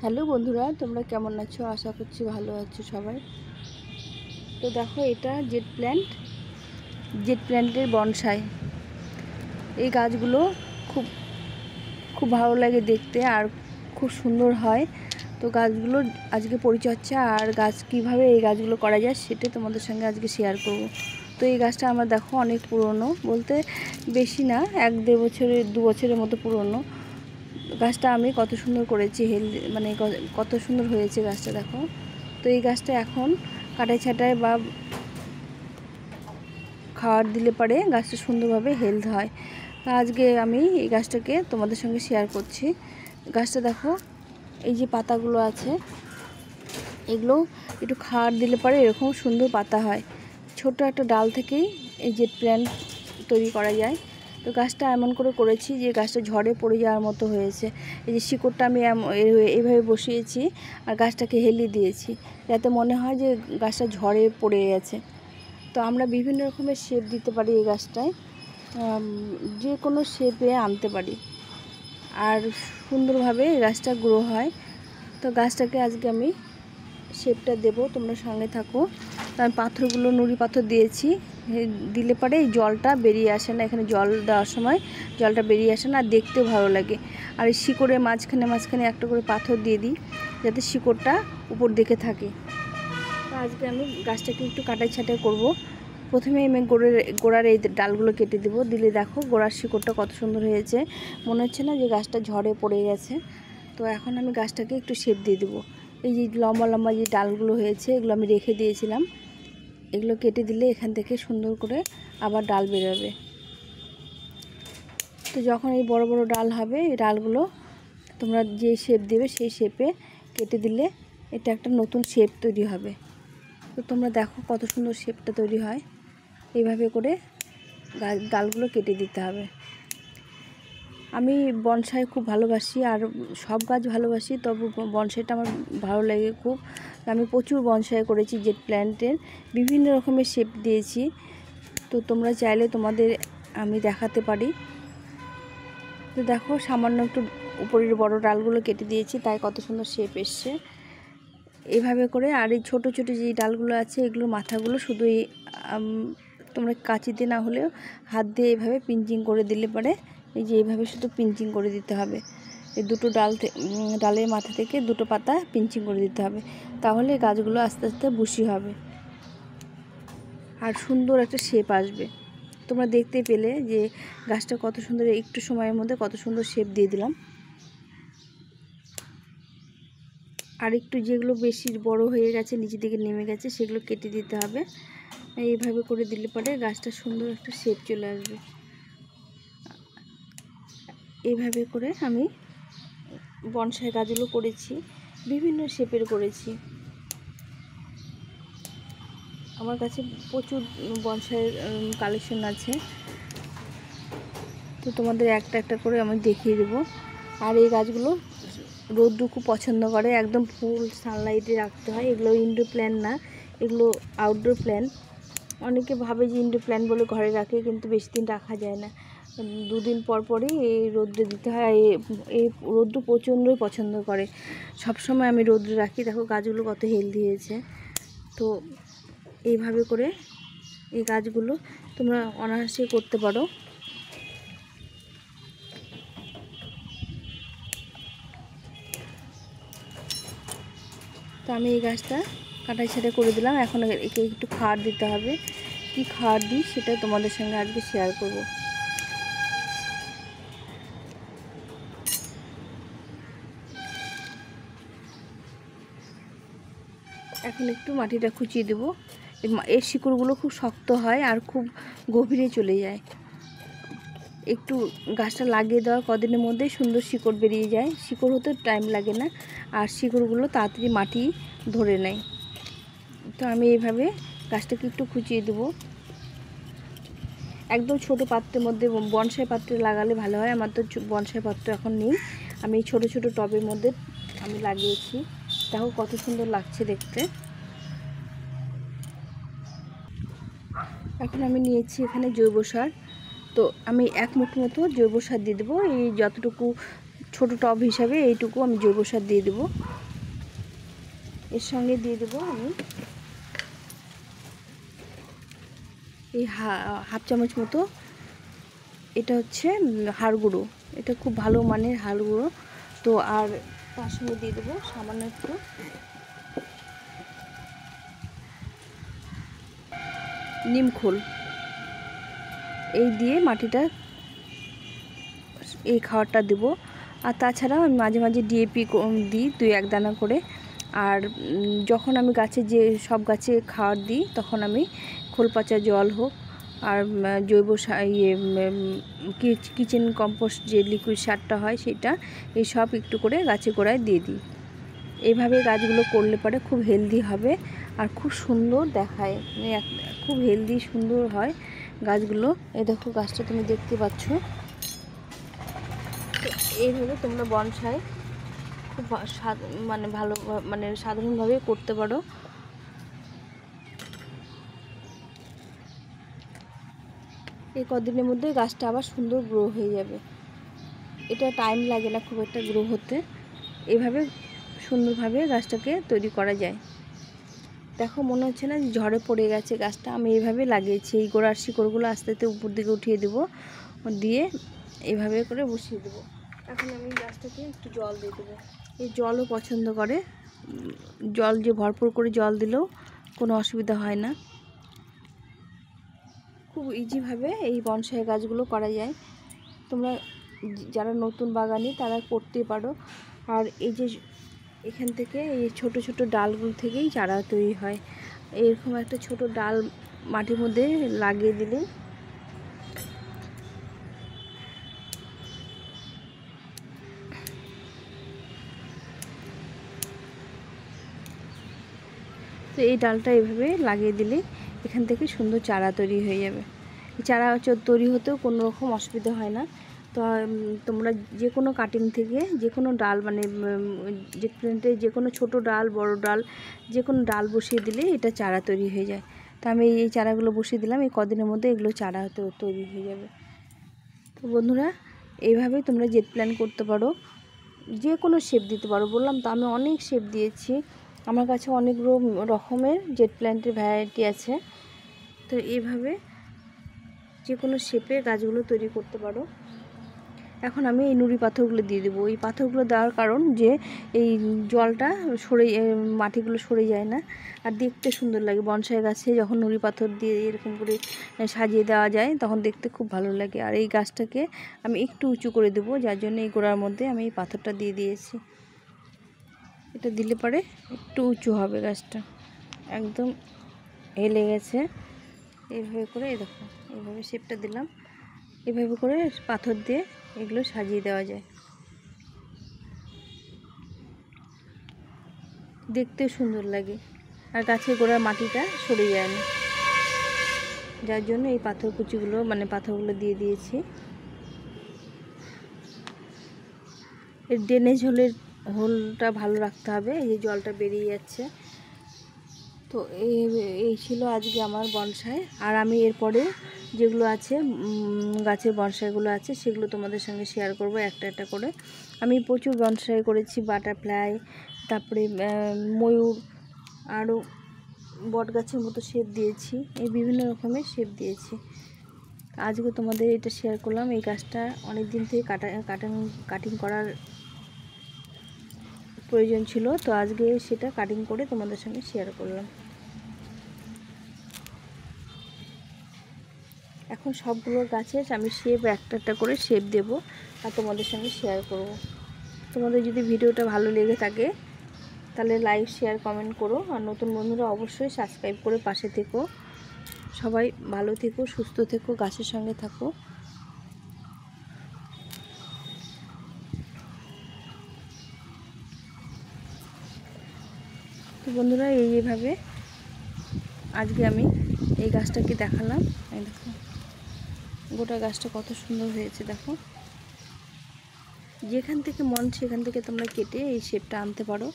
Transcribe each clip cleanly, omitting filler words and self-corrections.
Hello বন্ধুরা, তোমরা কেমন আছো? আশা করছি ভালো আছো সবাই। তো দেখো, এটা জেট প্ল্যান্টের বনসাই। এই গাছগুলো খুব খুব ভালো লাগে দেখতে আর খুব সুন্দর হয়। তো গাছগুলো আজকে পরিচর্যা আর গাছ কিভাবে এই গাছগুলো করা যায় সেটা তোমাদের সঙ্গে আজকে শেয়ার করব। তো এই গাছটা আমার দেখো অনেক পুরনো, বলতে বেশি না, 1-1.5 বছরের মতো পুরনো। গাছটা আমি কত সুন্দর করেছি, মানে কত সুন্দর হয়েছে গাছটা দেখো। তো এই গাছটা এখন কাটাই ছাটাই বা খাবার দিলে পরে গাছটা সুন্দরভাবে হেলথ হয়। আজকে আমি এই গাছটাকে তোমাদের সঙ্গে শেয়ার করছি। গাছটা দেখো, এই যে পাতাগুলো আছে, এগুলো একটু খাবার দিলে পরে এরকম সুন্দর পাতা হয়। ছোট একটা ডাল থেকেই এই জেট প্ল্যান্ট তৈরি করা যায়। তো গাছটা এমন করে করেছি যে গাছটা ঝড়ে পড়ে যাওয়ার মতো হয়েছে। এই যে শিকড়টা আমি এইভাবে বসিয়েছি আর গাছটাকে হেলিয়ে দিয়েছি, যাতে মনে হয় যে গাছটা ঝড়ে পড়ে গেছে। তো আমরা বিভিন্ন রকমের শেপ দিতে পারি এই গাছটায়, যে কোনো শেপে আনতে পারি আর সুন্দরভাবে গাছটা গ্রো হয়। তো গাছটাকে আজকে আমি শেপটা দেবো, তোমরা সঙ্গে থাকো। তার পাথরগুলো নুড়ি পাথর দিয়েছি, দিলে পরে এই জলটা বেরিয়ে আসে না, এখানে জল দেওয়ার সময় জলটা বেরিয়ে আসে না, আর দেখতেও ভালো লাগে। আর এই শিকড়ের মাঝখানে একটা করে পাথর দিয়ে দিই, যাতে শিকড়টা উপর দিকে থাকে। তো আজকে আমি গাছটাকে একটু কাটাই ছাটাই করবো। প্রথমে আমি গোড়ার এই ডালগুলো কেটে দেবো, দিলে দেখো গোড়ার শিকড়টা কত সুন্দর হয়েছে, মনে হচ্ছে না যে গাছটা ঝড়ে পড়ে গেছে। তো এখন আমি গাছটাকে একটু শেপ দিয়ে দেবো। এই যে লম্বা লম্বা যে ডালগুলো হয়েছে, এগুলো আমি রেখে দিয়েছিলাম, এগুলো কেটে দিলে এখান থেকে সুন্দর করে আবার ডাল বেরোবে। তো যখন এই বড় বড় ডাল হবে, এই ডালগুলো তোমরা যে শেপ দেবে সেই শেপে কেটে দিলে এটা একটা নতুন শেপ তৈরি হবে। তো তোমরা দেখো কত সুন্দর শেপটা তৈরি হয়। এইভাবে করে ডালগুলো কেটে দিতে হবে। আমি বনসাই খুব ভালোবাসি, আর সব গাছ ভালোবাসি, তবে বনসাইটা আমার ভালো লাগে খুব। আমি প্রচুর বনসাই করেছি জেট প্ল্যান্টের, বিভিন্ন রকমের শেপ দিয়েছি। তো তোমরা চাইলে তোমাদের আমি দেখাতে পারি। তো দেখো, সামান্য একটু উপরের বড় ডালগুলো কেটে দিয়েছি, তাই কত সুন্দর শেপ এসছে। এইভাবে করে আর এই ছোটো ছোটো যে ডালগুলো আছে, এগুলোর মাথাগুলো শুধু এই তোমরা কাঁচিতে না হলেও হাত দিয়ে এইভাবে পিঞ্চিং করে দিলে পরে, এই যে এইভাবে শুধু পিঞ্চিং করে দিতে হবে। এই দুটো ডালের মাথা থেকে দুটো পাতা পিঞ্চিং করে দিতে হবে, তাহলে গাছগুলো আস্তে আস্তে বুশি হবে আর সুন্দর একটা শেপ আসবে। তোমরা দেখতে পেলে যে গাছটা কত সুন্দর, একটু সময়ের মধ্যে কত সুন্দর শেপ দিয়ে দিলাম। আর একটু যেগুলো বেশি বড় হয়ে গেছে, নিচের দিকে নেমে গেছে, সেগুলো কেটে দিতে হবে। এইভাবে করে দিলে পরে গাছটা সুন্দর একটা শেপ চলে আসবে। এইভাবে করে আমি বনসাই গাছগুলো করেছি, বিভিন্ন শেপের করেছি। আমার কাছে প্রচুর বনসাইয়ের কালেকশন আছে, তো তোমাদের একটা একটা করে আমি দেখিয়ে দেবো। আর এই গাছগুলো রোদ্দু খুব পছন্দ করে, একদম ফুল সানলাইটে রাখতে হয়। এগুলো ইনডোর প্ল্যান্ট না, এগুলো আউটডোর প্ল্যান্ট। অনেকে ভাবে যে ইনডোর প্ল্যান্ট বলে ঘরে রাখে, কিন্তু বেশি দিন রাখা যায় না, 2 দিন পর পরই এই রোদ্রে দিতে হয়। এই রোদ্দু প্রচণ্ডই পছন্দ করে, সবসময় আমি রোদ্রে রাখি। দেখো গাছগুলো কত হেলদি হয়েছে। তো এইভাবে করে এই গাছগুলো তোমরা অনায়াসে করতে পারো। তো আমি এই গাছটা কাটাই ছাটাই করে দিলাম। এখন একে একটু খাবার দিতে হবে। কি খাবার দিই সেটা তোমাদের সঙ্গে আজকে শেয়ার করব। এখন একটু মাটিটা খুঁচিয়ে দেবো। এর শিকড়গুলো খুব শক্ত হয় আর খুব গভীরে চলে যায়। একটু গাছটা লাগিয়ে দেওয়ার কদিনের মধ্যেই সুন্দর শিকড় বেরিয়ে যায়। শিকড় হতে টাইম লাগে না, আর শিকড়গুলো তাড়াতাড়ি মাটি ধরে নেয়। তো আমি এইভাবে গাছটাকে একটু খুঁচিয়ে দেবো। একদম ছোট পাত্রের মধ্যে, বনসাই পাত্রে লাগালে ভালো হয়। আমার তো বনসাই পাত্র এখন নেই, আমি ছোট ছোট টবের মধ্যে আমি লাগিয়েছি। দেখো কত সুন্দর লাগছে দেখতে। এখন আমি নিয়েছি এখানে জৈব সার। তো আমি 1 মুঠো মতো জৈব সার দিয়ে দেবো। এই যতটুকু ছোট টব হিসাবে এইটুকু আমি জৈব সার দিয়ে দেবো। এর সঙ্গে দিয়ে দেবো আমি এই হাফ চামচ মতো, এটা হচ্ছে হাড় গুঁড়ো, এটা খুব ভালো মানের হাড় গুঁড়ো। তো আর তার সঙ্গে দিয়ে দেবো সামান্য একটু নিমখোল। এই দিয়ে মাটিটা এই খাবারটা দেবো। আর তাছাড়াও আমি মাঝে মাঝে ডিএপি দিই 2-1 দানা করে। আর যখন আমি গাছে যে সব গাছে খাবার দিই তখন আমি খোল পচা জল হোক আর জৈব কিচেন কম্পোস্ট যে লিকুইড সারটা হয় সেটা এই সব একটু করে গাছে গোড়ায় দিয়ে দিই। এইভাবে গাছগুলো করলে পরে খুব হেলদি হবে আর খুব সুন্দর দেখায়, মানে খুব হেলদি সুন্দর হয় গাছগুলো। এই দেখো গাছটা তুমি দেখতে পাচ্ছ। তো এইভাবে তোমরা বনসাই খুব মানে ভালো মানে সাধারণভাবে করতে পারো। এই কদিনের মধ্যে গাছটা আবার সুন্দর গ্রো হয়ে যাবে। এটা টাইম লাগে না খুব একটা গ্রো হতে। এইভাবে সুন্দরভাবে গাছটাকে তৈরি করা যায়। দেখো মনে হচ্ছে না যে ঝড়ে পড়ে গেছে গাছটা। আমি এইভাবে লাগিয়েছি। এই গোড়ার শিকড়গুলো আস্তে আস্তে উপর দিকে উঠিয়ে দেবো, দিয়ে এইভাবে করে বসিয়ে দেবো। এখন আমি গাছটাকে একটু জল দিয়ে দেবো। এই জলও পছন্দ করে, জল যে ভরপুর করে জল দিলেও কোনো অসুবিধা হয় না। খুব ইজিভাবে এই বনসাই গাছগুলো করা যায়। তোমরা যারা নতুন বাগানি তারা করতে পারো। আর এই যে এখান থেকে এই ছোট ছোট ডালগুলো থেকেই চারা তৈরি হয়। এরকম একটা ছোট ডাল মাটির মধ্যে লাগিয়ে দিলে তো এই ডালটা এভাবে লাগিয়ে দিলে এখান থেকে সুন্দর চারা তৈরি হয়ে যাবে। এই চারা তৈরি হতেও কোনো রকম অসুবিধা হয় না। তো তোমরা যে কোনো কাটিং থেকে যে কোনো ডাল মানে যে প্ল্যান্টে যে কোনো ছোটো ডাল বড় ডাল যে কোনো ডাল বসিয়ে দিলে এটা চারা তৈরি হয়ে যায়। তো আমি এই চারাগুলো বসিয়ে দিলাম, এই কদিনের মধ্যে এগুলো চারা তৈরি হয়ে যাবে। তো বন্ধুরা এইভাবেই তোমরা জেট প্ল্যান করতে পারো, যে কোনো শেপ দিতে পারো। বললাম তো আমি অনেক শেপ দিয়েছি, আমার কাছে অনেক রকমের জেট প্ল্যান্টের ভ্যারাইটি আছে। তো এইভাবে যে কোনো শেপে গাছগুলো তৈরি করতে পারো। এখন আমি এই নুড়ি পাথরগুলো দিয়ে দেবো। এই পাথরগুলো দেওয়ার কারণ যে এই জলটা মাটিগুলো সরে যায় না আর দেখতে সুন্দর লাগে। বনসাই গাছে যখন নুড়ি পাথর দিয়ে এরকম করে সাজিয়ে দেওয়া যায় তখন দেখতে খুব ভালো লাগে। আর এই গাছটাকে আমি একটু উঁচু করে দেবো, যার জন্য এই গোড়ার মধ্যে আমি এই পাথরটা দিয়ে দিয়েছি। এটা দিলে পরে একটু উঁচু হবে গাছটা, একদম হেলে গেছে। এইভাবে করে এই দেখো এইভাবে শেপটা দিলাম, এভাবে করে পাথর দিয়ে এগুলো সাজিয়ে দেওয়া যায়, দেখতে সুন্দর লাগে আর গাছের গোড়ার মাটিটা সরে যায় না, যার জন্য এই পাথর কুচিগুলো মানে পাথরগুলো দিয়ে দিয়েছি। এর ড্রেনেজ হোলটা ভালো রাখতে হবে, এই যে জলটা বেরিয়ে যাচ্ছে। তো এই ছিল আজকে আমার বনসাই। আর আমি এরপরে যেগুলো আছে গাছের বনসাইগুলো আছে সেগুলো তোমাদের সঙ্গে শেয়ার করব একটা একটা করে। আমি প্রচুর বনসাই করেছি, বাটারফ্লাই, তারপরে ময়ূর, আরও বট গাছের মতো শেপ দিয়েছি, এই বিভিন্ন রকমের শেপ দিয়েছি। আজকে তোমাদের এটা শেয়ার করলাম। এই গাছটা অনেক দিন থেকে কাটিং করার প্রয়োজন ছিল, তো আজকে সেটা কাটিং করে তোমাদের সঙ্গে শেয়ার করলাম। এখন সবগুলো গাছের আমি শেপ একটা একটা করে শেপ দেব আর তোমাদের সঙ্গে শেয়ার করব। তোমাদের যদি ভিডিওটা ভালো লেগে থাকে তাহলে লাইক শেয়ার কমেন্ট করো, আর নতুন বন্ধুরা অবশ্যই সাবস্ক্রাইব করে পাশে থেকো। সবাই ভালো থেকো, সুস্থ থেকো, গাছের সঙ্গে থাকো। তো বন্ধুরা এইভাবে আজকে আমি এই গাছটাকে দেখালাম। এই দেখো গোটা গাছটা কত সুন্দর হয়েছে। দেখো যেখান থেকে মন সেখান থেকে তোমরা কেটে এই শেপটা আনতে পারো।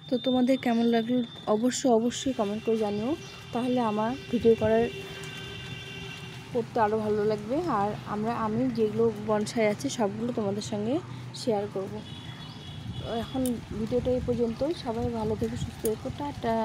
তো তোমাদের কেমন লাগলো অবশ্যই কমেন্ট করে জানিও। তাহলে আমার ভিডিও করতে আরও ভালো লাগবে। আর আমি যেগুলো বনসাই আছে সবগুলো তোমাদের সঙ্গে শেয়ার করব। এখন ভিডিওটা এই পর্যন্তই। সবাই ভালো থেকো, সুস্থ থেকো, টাটা।